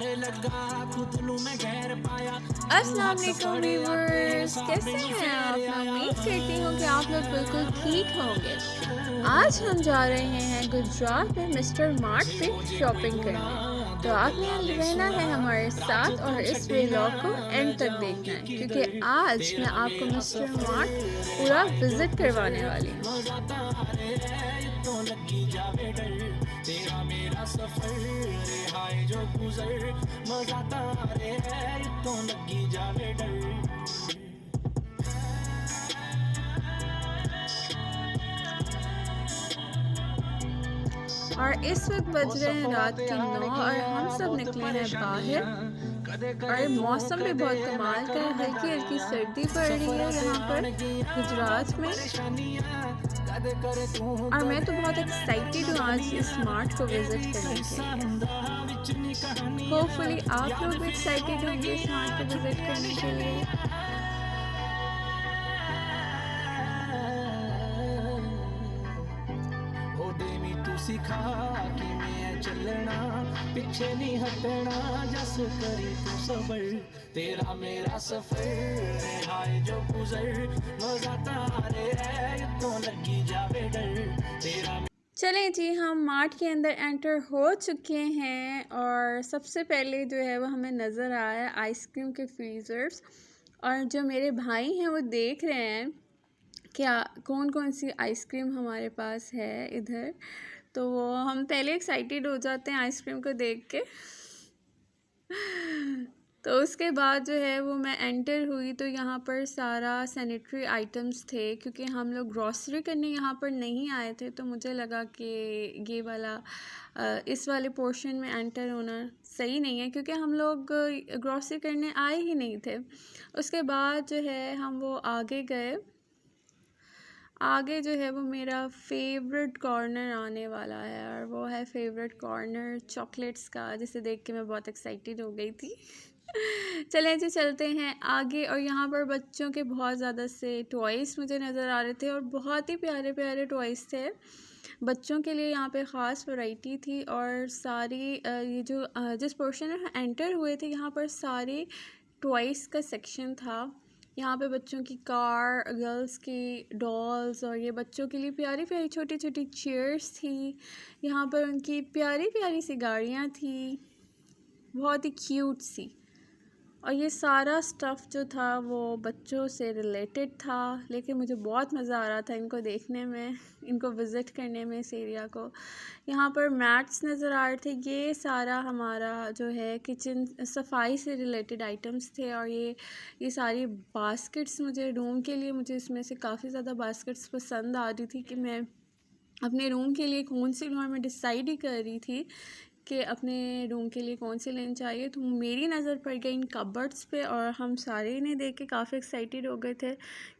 अस्सलाम वालेकुम व्यूअर्स, कैसे हैं आप? मैं उम्मीद करती हूँ कि आप लोग बिल्कुल ठीक होंगे। आज हम जा रहे हैं गुजरात में मिस्टर मार्ट पे शॉपिंग करने। तो आपने रहना है हमारे साथ और इस व्लॉग को एंड तक देखना है, क्योंकि आज मैं आपको मिस्टर मार्ट पूरा विजिट करवाने वाली हूँ। और इस वक्त बज रहे हैं रात के 9 और हम सब निकले हैं बाहर। और मौसम भी बहुत कमाल का है, हल्की हल्की सर्दी पड़ रही है यहाँ पर गुजरात में। और मैं तो बहुत एक्साइटेड हूँ आज इस मार्ट को विजिट करने के लिए। होपफुली आप लोग भी एक्साइटेड होंगे इस मार्ट को विजिट करने के लिए। सिखा कि मैं चलना पीछे नहीं हटना जस करी तू सबर तेरा मेरा सफर हाय जो गुजर मजा तारे है तो लगी जावे डर तेरा। चलें जी, हम मार्ट के अंदर एंटर हो चुके हैं और सबसे पहले जो है वो हमें नज़र आया आइसक्रीम के फ्रीज़र्स। और जो मेरे भाई हैं वो देख रहे हैं क्या कौन कौन सी आइसक्रीम हमारे पास है इधर। तो हम पहले एक्साइटेड हो जाते हैं आइसक्रीम को देख के। तो उसके बाद जो है वो मैं एंटर हुई तो यहाँ पर सारा सैनिटरी आइटम्स थे, क्योंकि हम लोग ग्रॉसरी करने यहाँ पर नहीं आए थे। तो मुझे लगा कि ये वाला इस वाले पोर्शन में एंटर होना सही नहीं है, क्योंकि हम लोग ग्रॉसरी करने आए ही नहीं थे। उसके बाद जो है हम वो आगे गए। आगे जो है वो मेरा फेवरेट कॉर्नर आने वाला है और वो है फेवरेट कॉर्नर चॉकलेट्स का, जिसे देख के मैं बहुत एक्साइटेड हो गई थी। चलें जी, चलते हैं आगे। और यहाँ पर बच्चों के बहुत ज़्यादा से टॉयज़ मुझे नज़र आ रहे थे और बहुत ही प्यारे प्यारे टॉयज़ थे बच्चों के लिए। यहाँ पे ख़ास वैरायटी थी और सारी ये जो जिस पोर्शन में एंटर हुए थे यहाँ पर सारे टॉयज़ का सेक्शन था। यहाँ पे बच्चों की कार, गर्ल्स की डॉल्स और ये बच्चों के लिए प्यारी प्यारी छोटी छोटी चेयर्स थी। यहाँ पर उनकी प्यारी प्यारी सी गाड़ियाँ थी, बहुत ही क्यूट सी। और ये सारा स्टफ़ जो था वो बच्चों से रिलेटेड था, लेकिन मुझे बहुत मज़ा आ रहा था इनको देखने में, इनको विज़िट करने में इस एरिया को। यहाँ पर मैट्स नज़र आ रहे थे। ये सारा हमारा जो है किचन सफाई से रिलेटेड आइटम्स थे। और ये सारी बास्केट्स मुझे रूम के लिए, मुझे इसमें से काफ़ी ज़्यादा बास्केट्स पसंद आ रही थी कि मैं अपने रूम के लिए कौन सी लूँ। और मैं डिसाइड ही कर रही थी कि अपने रूम के लिए कौन सी लेनी चाहिए। तो मेरी नज़र पड़ गई इन कबर्ड्स पे और हम सारे इन्हें देख के काफ़ी एक्साइटेड हो गए थे,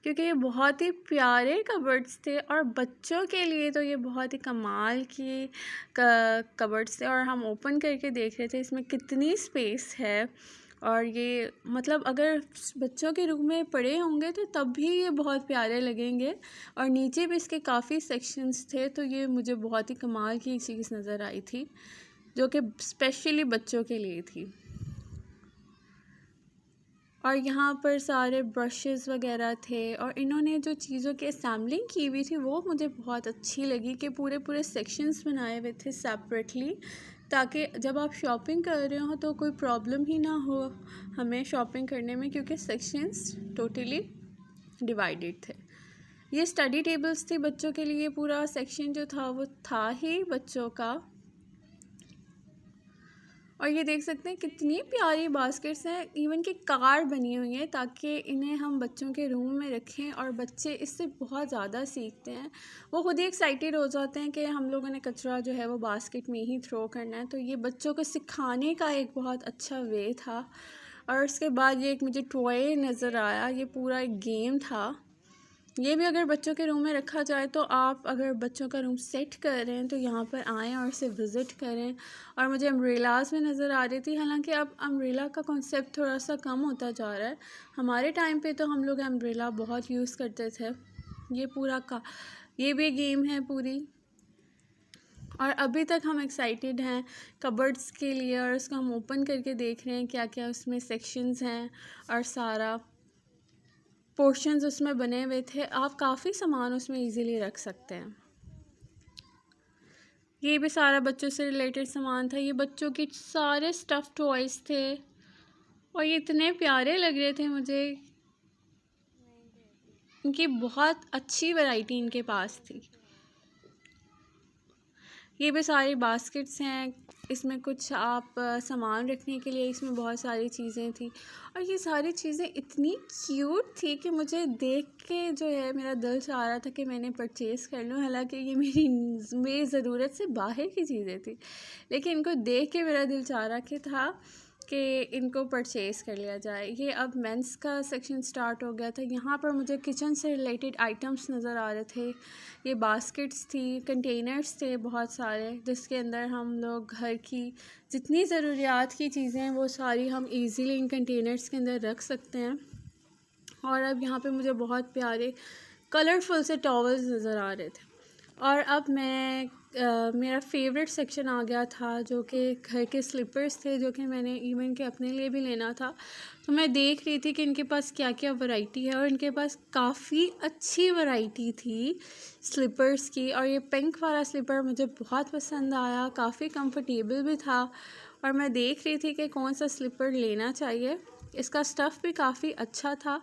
क्योंकि ये बहुत ही प्यारे कबर्ड्स थे और बच्चों के लिए तो ये बहुत ही कमाल की कबर्ड्स थे। और हम ओपन करके देख रहे थे इसमें कितनी स्पेस है। और ये मतलब अगर बच्चों के रूम में पड़े होंगे तो तब भी ये बहुत प्यारे लगेंगे। और नीचे भी इसके काफ़ी सेक्शंस थे। तो ये मुझे बहुत ही कमाल की चीज़ नज़र आई थी, जो कि स्पेशली बच्चों के लिए थी। और यहाँ पर सारे ब्रशेस वगैरह थे और इन्होंने जो चीज़ों की असेंबलिंग की हुई थी वो मुझे बहुत अच्छी लगी कि पूरे पूरे सेक्शंस बनाए हुए थे सेपरेटली, ताकि जब आप शॉपिंग कर रहे हो तो कोई प्रॉब्लम ही ना हो हमें शॉपिंग करने में, क्योंकि सेक्शंस टोटली डिवाइडेड थे। ये स्टडी टेबल्स थी बच्चों के लिए, पूरा सेक्शन जो था वो था ही बच्चों का। और ये देख सकते हैं कितनी प्यारी बास्केट्स हैं, इवन की कार बनी हुई है, ताकि इन्हें हम बच्चों के रूम में रखें और बच्चे इससे बहुत ज़्यादा सीखते हैं। वो खुद ही एक्साइटेड हो जाते हैं कि हम लोगों ने कचरा जो है वो बास्केट में ही थ्रो करना है। तो ये बच्चों को सिखाने का एक बहुत अच्छा वे था। और उसके बाद ये एक मुझे टॉय नज़र आया, ये पूरा एक गेम था। ये भी अगर बच्चों के रूम में रखा जाए तो आप अगर बच्चों का रूम सेट कर रहे हैं तो यहाँ पर आएँ और इसे विज़िट करें। और मुझे अम्ब्रेलाज़ में नज़र आ रही थी, हालांकि अब अम्ब्रेला का कॉन्सेप्ट थोड़ा सा कम होता जा रहा है। हमारे टाइम पे तो हम लोग अम्ब्रेला बहुत यूज़ करते थे। ये भी गेम है पूरी। और अभी तक हम एक्साइटेड हैं कबर्ड्स के लिए, और उसको हम ओपन करके देख रहे हैं क्या क्या उसमें सेक्शंस हैं और सारा पोर्शंस उसमें बने हुए थे। आप काफ़ी सामान उसमें इजीली रख सकते हैं। ये भी सारा बच्चों से रिलेटेड सामान था। ये बच्चों के सारे स्टफ़ टॉयज़ थे और ये इतने प्यारे लग रहे थे मुझे। इनकी बहुत अच्छी वैरायटी इनके पास थी। ये भी सारी बास्केट्स हैं, इसमें कुछ आप सामान रखने के लिए इसमें बहुत सारी चीज़ें थी। और ये सारी चीज़ें इतनी क्यूट थी कि मुझे देख के जो है मेरा दिल चाह रहा था कि मैंने परचेज़ कर लूँ। हालांकि ये मेरी ज़रूरत से बाहर की चीज़ें थी, लेकिन इनको देख के मेरा दिल चाह रहा था कि इनको परचेज़ कर लिया जाए। ये अब मेंस का सेक्शन स्टार्ट हो गया था। यहाँ पर मुझे किचन से रिलेटेड आइटम्स नज़र आ रहे थे। ये बास्केट्स थी, कंटेनर्स थे बहुत सारे, जिसके अंदर हम लोग घर की जितनी ज़रूरियात की चीज़ें हैं वो सारी हम इजीली इन कंटेनर्स के अंदर रख सकते हैं। और अब यहाँ पे मुझे बहुत प्यारे कलरफुल से टॉवल्स नज़र आ रहे थे। और अब मेरा फ़ेवरेट सेक्शन आ गया था, जो कि घर के स्लीपर्स थे, जो कि मैंने इवन के अपने लिए भी लेना था। तो मैं देख रही थी कि इनके पास क्या क्या वैरायटी है, और इनके पास काफ़ी अच्छी वैरायटी थी स्लीपर्स की। और ये पिंक वाला स्लीपर मुझे बहुत पसंद आया, काफ़ी कंफर्टेबल भी था। और मैं देख रही थी कि कौन सा स्लीपर लेना चाहिए। इसका स्टफ़ भी काफ़ी अच्छा था,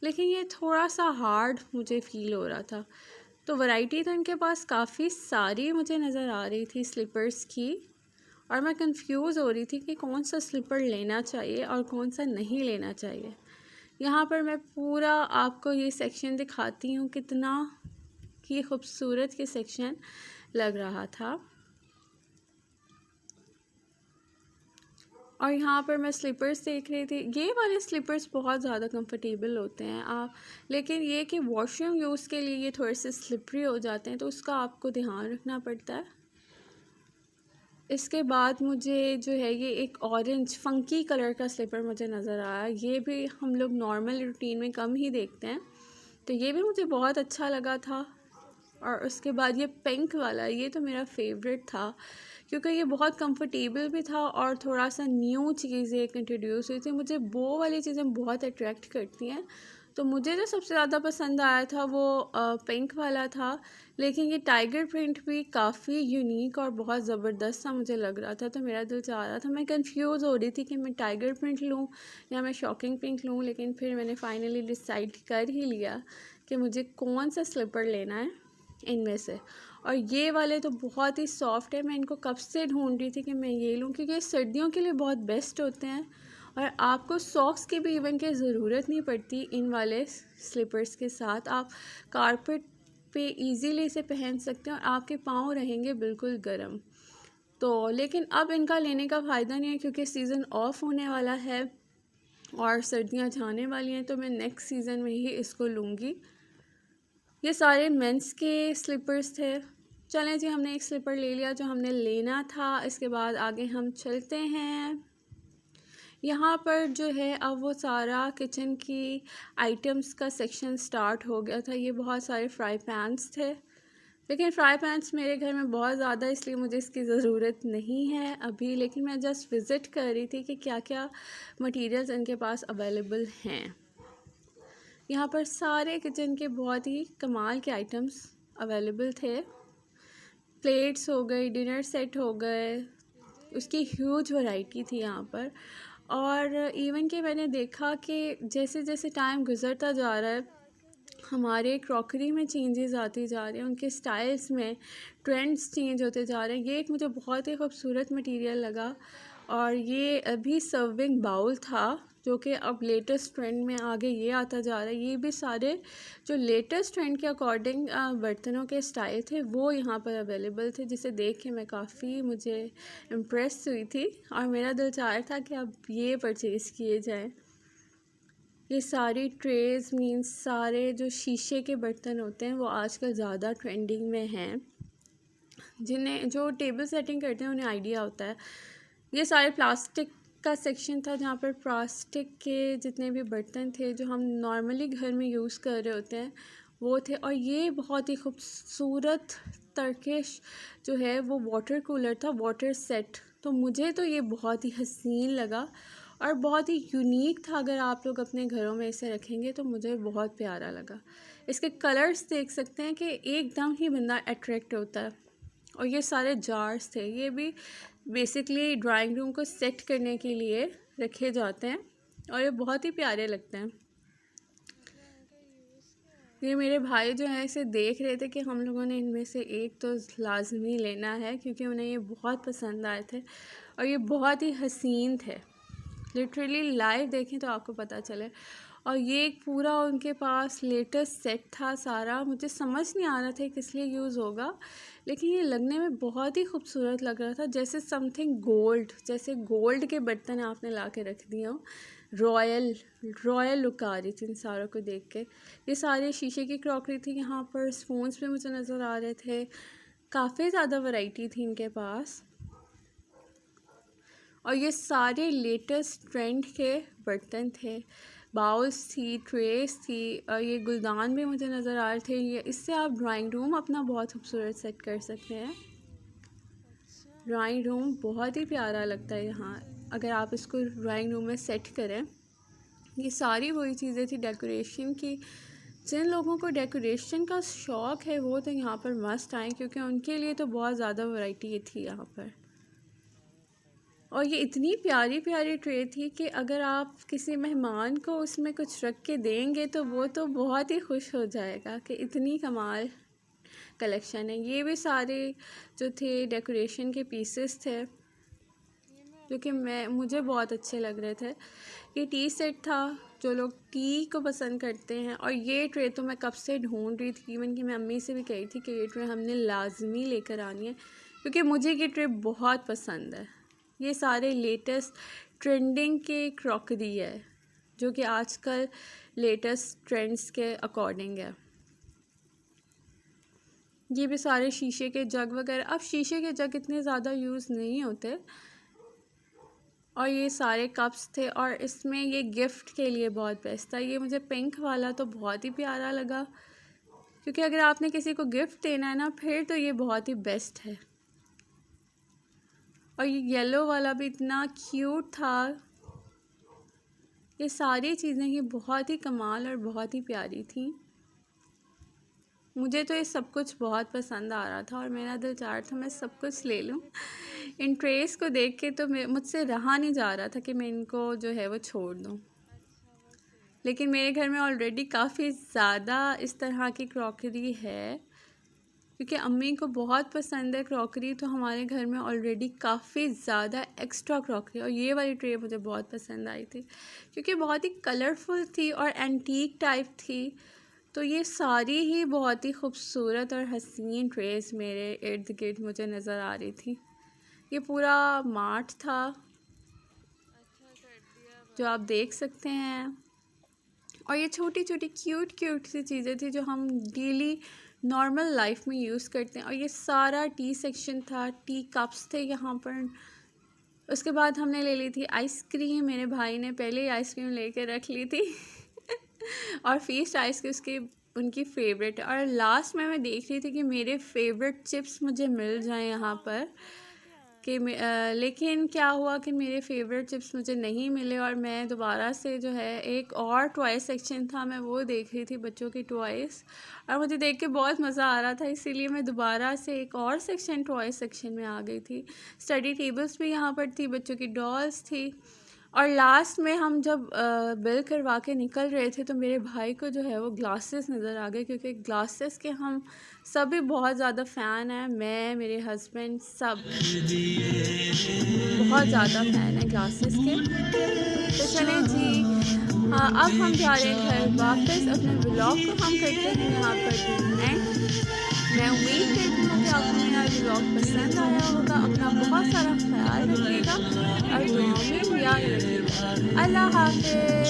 लेकिन ये थोड़ा सा हार्ड मुझे फ़ील हो रहा था। तो वैरायटी तो इनके पास काफ़ी सारी मुझे नज़र आ रही थी स्लीपर्स की, और मैं कंफ्यूज हो रही थी कि कौन सा स्लीपर लेना चाहिए और कौन सा नहीं लेना चाहिए। यहाँ पर मैं पूरा आपको ये सेक्शन दिखाती हूँ, कितना ही खूबसूरत ये सेक्शन लग रहा था। और यहाँ पर मैं स्लीपर्स देख रही थी। ये वाले स्लीपर्स बहुत ज़्यादा कंफर्टेबल होते हैं आप, लेकिन ये कि वॉशरूम यूज़ के लिए ये थोड़े से स्लिपरी हो जाते हैं, तो उसका आपको ध्यान रखना पड़ता है। इसके बाद मुझे जो है ये एक ऑरेंज फंकी कलर का स्लीपर मुझे नज़र आया। ये भी हम लोग नॉर्मल रूटीन में कम ही देखते हैं, तो ये भी मुझे बहुत अच्छा लगा था। और उसके बाद ये पिंक वाला, ये तो मेरा फेवरेट था, क्योंकि ये बहुत कंफर्टेबल भी था और थोड़ा सा न्यू चीज़ एक इंट्रोड्यूस हुई थी। मुझे वो वाली चीज़ें बहुत अट्रैक्ट करती हैं, तो मुझे जो सबसे ज़्यादा पसंद आया था वो पिंक वाला था। लेकिन ये टाइगर प्रिंट भी काफ़ी यूनिक और बहुत ज़बरदस्त सा मुझे लग रहा था, तो मेरा दिल चाह रहा था, मैं कंफ्यूज हो रही थी कि मैं टाइगर प्रिंट लूँ या मैं शॉकिंग पिंक लूँ। लेकिन फिर मैंने फाइनली डिसाइड कर ही लिया कि मुझे कौन सा स्लीपर लेना है इनमें से। और ये वाले तो बहुत ही सॉफ्ट है, मैं इनको कब से ढूंढ रही थी कि मैं ये लूँ, क्योंकि ये सर्दियों के लिए बहुत बेस्ट होते हैं और आपको सॉक्स की भी इवन की ज़रूरत नहीं पड़ती। इन वाले स्लीपर्स के साथ आप कारपेट पे इजीली इसे पहन सकते हैं और आपके पाँव रहेंगे बिल्कुल गर्म। तो लेकिन अब इनका लेने का फ़ायदा नहीं है, क्योंकि सीज़न ऑफ होने वाला है और सर्दियाँ जाने वाली हैं, तो मैं नेक्स्ट सीज़न में ही इसको लूँगी। ये सारे मेंस के स्लीपर्स थे। चलें जी, हमने एक स्लीपर ले लिया जो हमने लेना था। इसके बाद आगे हम चलते हैं। यहाँ पर जो है अब वो सारा किचन की आइटम्स का सेक्शन स्टार्ट हो गया था। ये बहुत सारे फ्राई पैन्स थे, लेकिन फ्राई पैन्स मेरे घर में बहुत ज़्यादा, इसलिए मुझे इसकी ज़रूरत नहीं है अभी। लेकिन मैं जस्ट विज़िट कर रही थी कि क्या क्या मटेरियल्स इनके पास अवेलेबल हैं। यहाँ पर सारे किचन के बहुत ही कमाल के आइटम्स अवेलेबल थे। प्लेट्स हो गई, डिनर सेट हो गए, उसकी ह्यूज वैरायटी थी यहाँ पर। और इवन कि मैंने देखा कि जैसे जैसे टाइम गुज़रता जा रहा है, हमारे क्रॉकरी में चेंजेस आती जा रहे हैं, उनके स्टाइल्स में ट्रेंड्स चेंज होते जा रहे हैं। ये एक मुझे बहुत ही खूबसूरत मटेरियल लगा, और ये अभी सर्विंग बाउल था, जो कि अब लेटेस्ट ट्रेंड में आगे ये आता जा रहा है। ये भी सारे जो लेटेस्ट ट्रेंड के अकॉर्डिंग बर्तनों के स्टाइल थे वो यहाँ पर अवेलेबल थे, जिसे देख के मैं काफ़ी मुझे इम्प्रेस हुई थी और मेरा दिल चाह रहा था कि अब ये परचेज़ किए जाएँ। ये सारी ट्रेज़ मीन्स सारे जो शीशे के बर्तन होते हैं वो आजकल ज़्यादा ट्रेंडिंग में हैं। जिन्हें जो टेबल सेटिंग करते हैं उन्हें आइडिया होता है। ये सारे प्लास्टिक का सेक्शन था, जहाँ पर प्लास्टिक के जितने भी बर्तन थे जो हम नॉर्मली घर में यूज़ कर रहे होते हैं वो थे। और ये बहुत ही खूबसूरत टर्किश जो है वो वाटर कूलर था, वाटर सेट। तो मुझे तो ये बहुत ही हसीन लगा और बहुत ही यूनिक था। अगर आप लोग अपने घरों में इसे रखेंगे तो मुझे बहुत प्यारा लगा। इसके कलर्स देख सकते हैं कि एकदम ही बंदा अट्रैक्ट होता है। और ये सारे जार्स थे, ये भी बेसिकली ड्राइंग रूम को सेट करने के लिए रखे जाते हैं और ये बहुत ही प्यारे लगते हैं। ये मेरे भाई जो है इसे देख रहे थे कि हम लोगों ने इनमें से एक तो लाजमी लेना है, क्योंकि उन्हें ये बहुत पसंद आए थे और ये बहुत ही हसीन थे। लिटरली लाइव देखें तो आपको पता चले। और ये एक पूरा उनके पास लेटेस्ट सेट था सारा। मुझे समझ नहीं आ रहा था किस लिए यूज़ होगा, लेकिन ये लगने में बहुत ही खूबसूरत लग रहा था, जैसे समथिंग गोल्ड, जैसे गोल्ड के बर्तन आपने ला के रख दिए हो। रॉयल रॉयल लुक आ रही थी इन सारों को देख के। ये सारे शीशे की क्रॉकरी थी। यहाँ पर स्पून्स भी मुझे नज़र आ रहे थे। काफ़ी ज़्यादा वैरायटी थी इनके पास और ये सारे लेटेस्ट ट्रेंड के बर्तन थे। बाउल्स थी, ट्रेस थी और ये गुलदान भी मुझे नज़र आ रहे थे। ये इससे आप ड्राइंग रूम अपना बहुत खूबसूरत सेट कर सकते हैं। ड्राइंग रूम बहुत ही प्यारा लगता है यहाँ अगर आप इसको ड्राइंग रूम में सेट करें। ये सारी वही चीज़ें थी डेकोरेशन की। जिन लोगों को डेकोरेशन का शौक़ है वो तो यहाँ पर मस्ट आए, क्योंकि उनके लिए तो बहुत ज़्यादा वैरायटी थी यहाँ पर। और ये इतनी प्यारी प्यारी ट्रे थी कि अगर आप किसी मेहमान को उसमें कुछ रख के देंगे तो वो तो बहुत ही खुश हो जाएगा कि इतनी कमाल कलेक्शन है। ये भी सारे जो थे डेकोरेशन के पीसेस थे जो कि मुझे बहुत अच्छे लग रहे थे। ये टी सेट था, जो लोग टी को पसंद करते हैं। और ये ट्रे तो मैं कब से ढूंढ रही थी, इवन कि मैं अम्मी से भी कही थी कि ये ट्रे हमने लाजमी लेकर आनी है, क्योंकि मुझे ये ट्रे बहुत पसंद है। ये सारे लेटेस्ट ट्रेंडिंग के क्रॉकरी है जो कि आजकल लेटेस्ट ट्रेंड्स के अकॉर्डिंग है। ये भी सारे शीशे के जग वगैरह। अब शीशे के जग इतने ज़्यादा यूज़ नहीं होते। और ये सारे कप्स थे और इसमें ये गिफ्ट के लिए बहुत बेस्ट था। ये मुझे पिंक वाला तो बहुत ही प्यारा लगा, क्योंकि अगर आपने किसी को गिफ्ट देना है ना फिर तो ये बहुत ही बेस्ट है। और ये येलो वाला भी इतना क्यूट था। ये सारी चीज़ें ही बहुत ही कमाल और बहुत ही प्यारी थी। मुझे तो ये सब कुछ बहुत पसंद आ रहा था और मेरा दिल चाह रहा था मैं सब कुछ ले लूँ। इन ट्रेस को देख के तो मुझसे रहा नहीं जा रहा था कि मैं इनको जो है वो छोड़ दूँ। लेकिन मेरे घर में ऑलरेडी काफ़ी ज़्यादा इस तरह की क्रॉकरी है, क्योंकि अम्मी को बहुत पसंद है क्रॉकरी। तो हमारे घर में ऑलरेडी काफ़ी ज़्यादा एक्स्ट्रा क्रॉकरी। और ये वाली ट्रे मुझे बहुत पसंद आई थी, क्योंकि बहुत ही कलरफुल थी और एंटीक टाइप थी। तो ये सारी ही बहुत ही खूबसूरत और हसीन ट्रेस मेरे इर्द गिर्द मुझे नज़र आ रही थी। ये पूरा मार्ट था जो आप देख सकते हैं। और ये छोटी छोटी क्यूट क्यूट सी चीज़ें थी जो हम डेली नॉर्मल लाइफ में यूज़ करते हैं। और ये सारा टी सेक्शन था, टी कप्स थे यहाँ पर। उसके बाद हमने ले ली थी आइसक्रीम। मेरे भाई ने पहले ही आइसक्रीम लेके रख ली थी और फीस्ट आइसक्रीम उसकी उनकी फ़ेवरेट है। और लास्ट में मैं देख रही थी कि मेरे फेवरेट चिप्स मुझे मिल जाएं यहाँ पर कि लेकिन क्या हुआ कि मेरे फेवरेट चिप्स मुझे नहीं मिले। और मैं दोबारा से जो है एक और टॉय सेक्शन था, मैं वो देख रही थी, बच्चों की टॉयज़। और मुझे देख के बहुत मज़ा आ रहा था, इसीलिए मैं दोबारा से एक और सेक्शन टॉय सेक्शन में आ गई थी। स्टडी टेबल्स भी यहाँ पर थी, बच्चों की डॉल्स थी। और लास्ट में हम जब बिल करवा के निकल रहे थे तो मेरे भाई को जो है वो ग्लासेस नज़र आ गए, क्योंकि ग्लासेस के हम सभी बहुत ज़्यादा फ़ैन हैं। मैं, मेरे हस्बैंड, सब बहुत ज़्यादा फ़ैन है ग्लासेस के। तो चलें जी, हाँ अब हम जा रहे हैं घर वापस। अपने व्लॉग को हम करते हैं यहाँ पर एंड। मैं उम्मीद करती हूँ कि आपको मेरा व्लॉग पसंद आया होगा। अपना बहुत सारा ख्याल रखिएगा और दुआओं में याद रखिएगा। अल्लाह हाफ़िज़।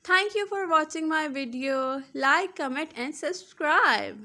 Thank you for watching my video. Like, comment and subscribe.